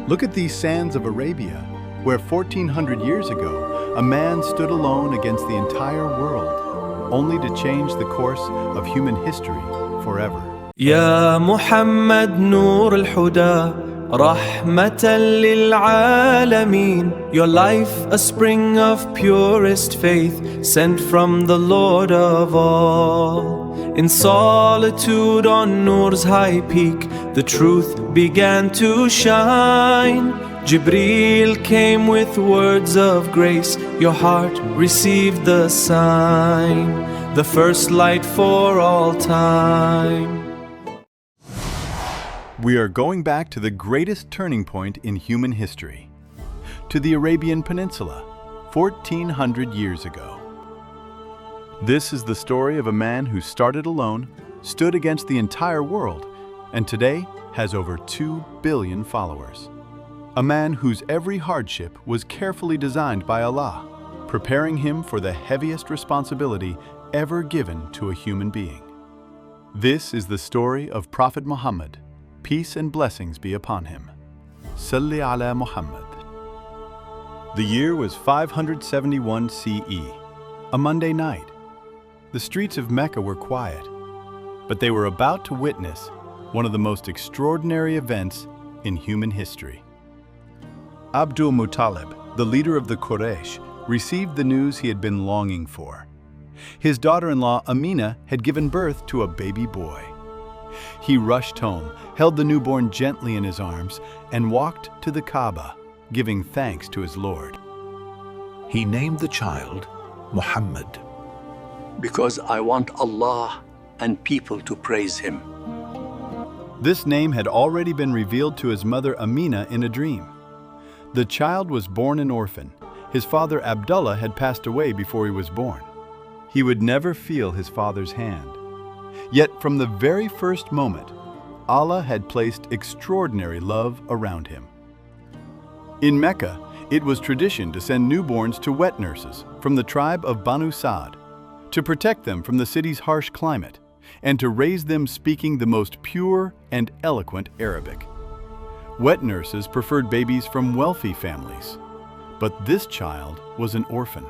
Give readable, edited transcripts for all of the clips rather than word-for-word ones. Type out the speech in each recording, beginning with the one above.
Look at these sands of Arabia, where 1400 years ago, a man stood alone against the entire world, only to change the course of human history forever. يا محمد نور الهدى رحمة للعالمين. Your life a spring of purest faith, sent from the Lord of all. In solitude on Noor's high peak, the truth began to shine. Jibreel came with words of grace, your heart received the sign, the first light for all time. We are going back to the greatest turning point in human history, to the Arabian Peninsula, 1400 years ago. This is the story of a man who started alone, stood against the entire world, and today has over 2 billion followers. A man whose every hardship was carefully designed by Allah, preparing him for the heaviest responsibility ever given to a human being. This is the story of Prophet Muhammad. Peace and blessings be upon him. Salli ala Muhammad. The year was 571 CE, a Monday night. The streets of Mecca were quiet, but they were about to witness one of the most extraordinary events in human history. Abdulmutallab, the leader of the Quraysh, received the news he had been longing for. His daughter-in-law Amina had given birth to a baby boy. He rushed home, held the newborn gently in his arms, and walked to the Kaaba, giving thanks to his Lord. He named the child Muhammad, because I want Allah and people to praise Him. This name had already been revealed to his mother Amina in a dream. The child was born an orphan. His father Abdullah had passed away before he was born. He would never feel his father's hand. Yet from the very first moment, Allah had placed extraordinary love around him. In Mecca, it was tradition to send newborns to wet nurses from the tribe of Banu Sa'd to protect them from the city's harsh climate and to raise them speaking the most pure and eloquent Arabic. Wet nurses preferred babies from wealthy families, but this child was an orphan.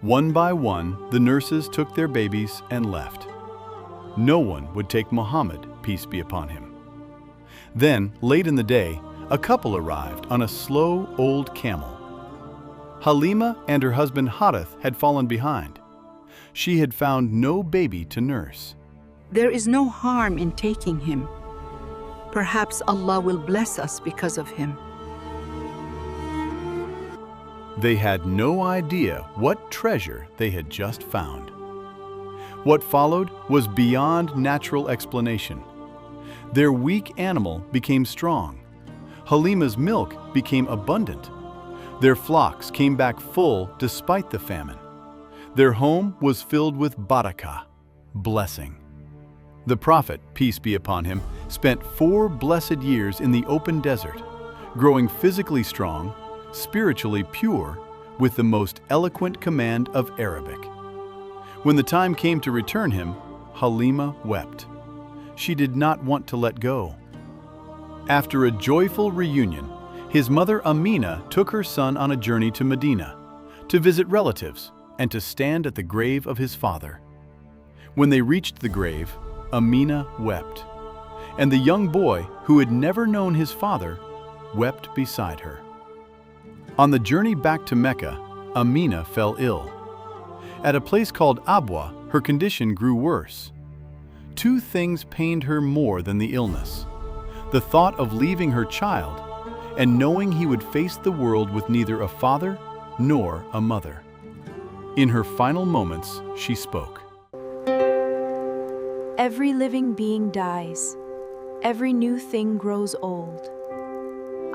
One by one, the nurses took their babies and left. No one would take Muhammad, peace be upon him. Then, late in the day, a couple arrived on a slow old camel. Halima and her husband Harith had fallen behind. She had found no baby to nurse. There is no harm in taking him. Perhaps Allah will bless us because of him. They had no idea what treasure they had just found. What followed was beyond natural explanation. Their weak animal became strong. Halima's milk became abundant. Their flocks came back full despite the famine. Their home was filled with barakah, blessing. The Prophet, peace be upon him, spent 4 blessed years in the open desert, growing physically strong, spiritually pure, with the most eloquent command of Arabic. When the time came to return him, Halima wept. She did not want to let go. After a joyful reunion, his mother Amina took her son on a journey to Medina to visit relatives and to stand at the grave of his father. When they reached the grave, Amina wept, and the young boy, who had never known his father, wept beside her. On the journey back to Mecca, Amina fell ill. At a place called Abwa, her condition grew worse. 2 things pained her more than the illness: the thought of leaving her child and knowing he would face the world with neither a father nor a mother. In her final moments, she spoke. Every living being dies. Every new thing grows old.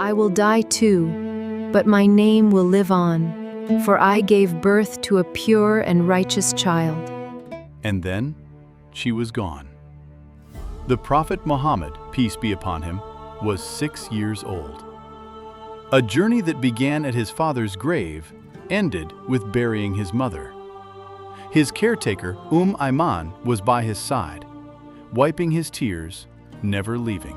I will die too, but my name will live on, for I gave birth to a pure and righteous child. And then she was gone. The Prophet Muhammad, peace be upon him, was 6 years old. A journey that began at his father's grave ended with burying his mother. His caretaker, Ayman, was by his side, wiping his tears, never leaving.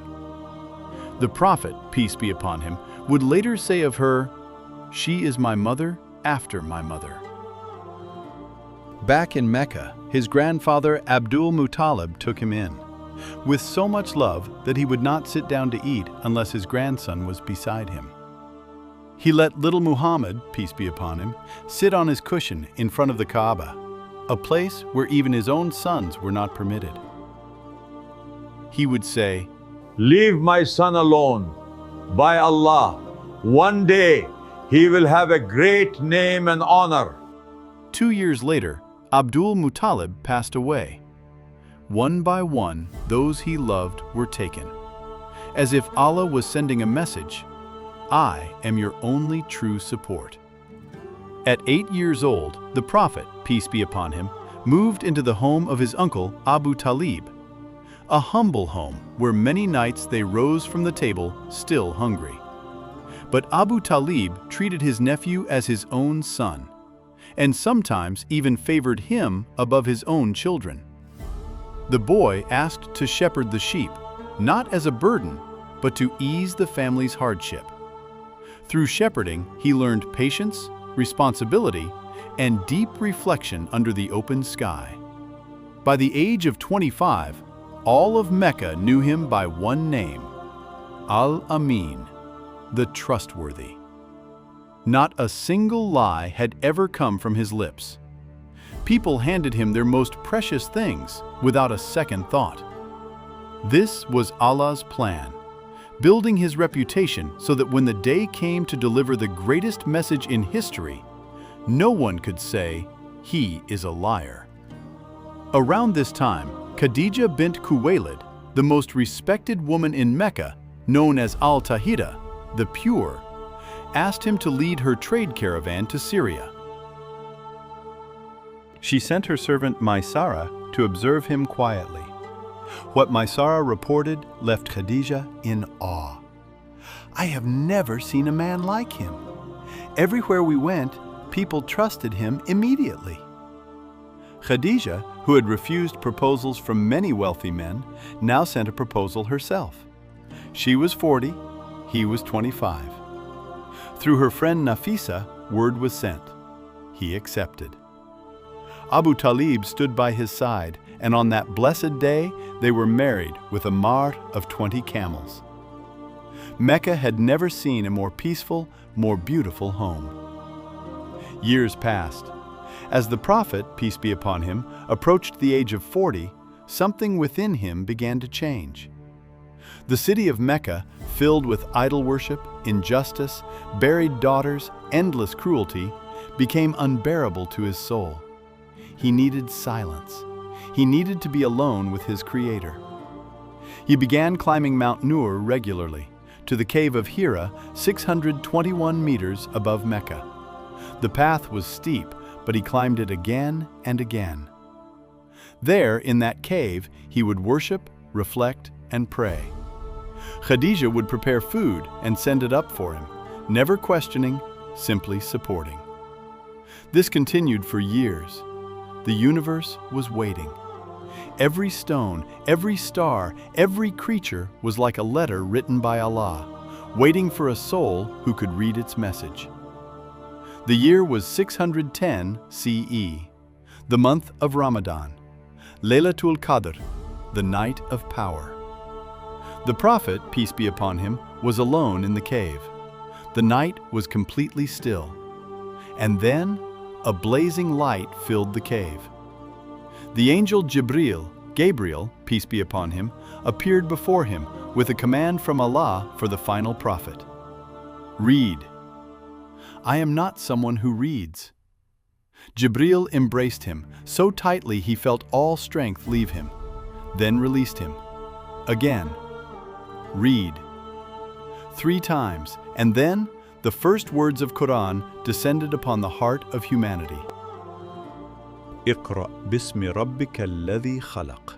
The Prophet, peace be upon him, would later say of her, "She is my mother after my mother." Back in Mecca, his grandfather Abdulmutallab took him in, with so much love that he would not sit down to eat unless his grandson was beside him. He let little Muhammad, peace be upon him, sit on his cushion in front of the Kaaba, a place where even his own sons were not permitted. He would say, "Leave my son alone. By Allah, one day he will have a great name and honor." 2 years later, Abdulmutallab passed away. One by one, those he loved were taken, as if Allah was sending a message, "I am your only true support." At 8 years old, the Prophet, peace be upon him, moved into the home of his uncle Abu Talib, a humble home where many nights they rose from the table still hungry. But Abu Talib treated his nephew as his own son, and sometimes even favored him above his own children. The boy asked to shepherd the sheep, not as a burden, but to ease the family's hardship. Through shepherding, he learned patience, responsibility, and deep reflection under the open sky. By the age of 25, all of Mecca knew him by one name, Al-Amin, the Trustworthy. Not a single lie had ever come from his lips. People handed him their most precious things without a second thought. This was Allah's plan, building his reputation so that when the day came to deliver the greatest message in history, no one could say, "He is a liar." Around this time, Khadija bint Khuwaylid, the most respected woman in Mecca, known as Al-Tahira, the Pure, asked him to lead her trade caravan to Syria. She sent her servant Seerah to observe him quietly. What Seerah reported left Khadija in awe. "I have never seen a man like him. Everywhere we went, people trusted him immediately." Khadija, who had refused proposals from many wealthy men, now sent a proposal herself. She was 40, he was 25. Through her friend Nafisa, word was sent. He accepted. Abu Talib stood by his side, and on that blessed day, they were married with a mahr of 20 camels. Mecca had never seen a more peaceful, more beautiful home. Years passed. As the Prophet, peace be upon him, approached the age of 40, something within him began to change. The city of Mecca, filled with idol worship, injustice, buried daughters, endless cruelty, became unbearable to his soul. He needed silence. He needed to be alone with his Creator. He began climbing Mount Nur regularly, to the Cave of Hira, 621 meters above Mecca. The path was steep, but he climbed it again and again. There, in that cave, he would worship, reflect, and pray. Khadija would prepare food and send it up for him, never questioning, simply supporting. This continued for years. The universe was waiting. Every stone, every star, every creature was like a letter written by Allah, waiting for a soul who could read its message. The year was 610 CE, the month of Ramadan, Laylatul Qadr, the night of power. The Prophet, peace be upon him, was alone in the cave. The night was completely still. And then, a blazing light filled the cave. The angel Gabriel, peace be upon him, appeared before him with a command from Allah for the final prophet. Read. I am not someone who reads. Jibril embraced him so tightly he felt all strength leave him, then released him. Again. Read. 3 times, and then the first words of Quran descended upon the heart of humanity. اقرأ باسم ربك الذي خلق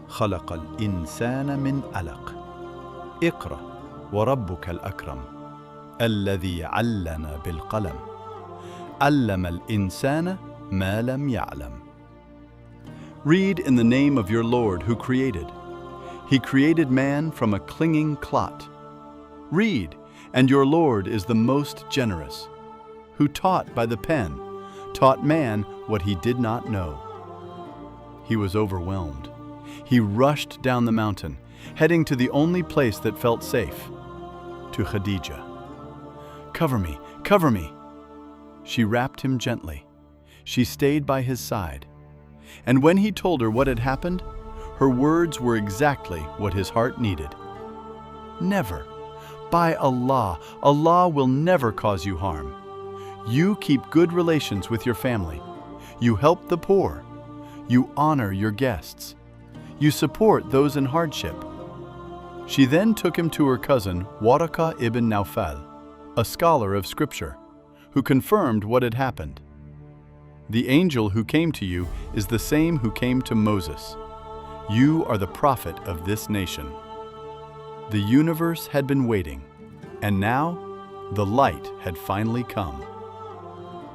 خلق الإنسان من علق اقرأ وربك الأكرم الذي علم بالقلم علم الإنسان ما لم يعلم. Read in the name of your Lord who created. He created man from a clinging clot, Read, and your Lord is the most generous, who taught by the pen, taught man what he did not know. He was overwhelmed. He rushed down the mountain, heading to the only place that felt safe, to Khadija. Cover me, cover me. She wrapped him gently. She stayed by his side. And when he told her what had happened, her words were exactly what his heart needed. Never. By Allah, Allah will never cause you harm. You keep good relations with your family. You help the poor. You honor your guests. You support those in hardship. She then took him to her cousin, Waraka ibn Nawfal, a scholar of scripture, who confirmed what had happened. The angel who came to you is the same who came to Moses. You are the prophet of this nation. The universe had been waiting, and now the light had finally come.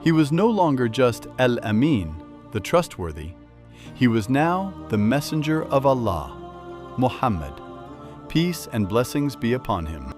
He was no longer just Al-Amin, the trustworthy. He was now the messenger of Allah, Muhammad. Peace and blessings be upon him.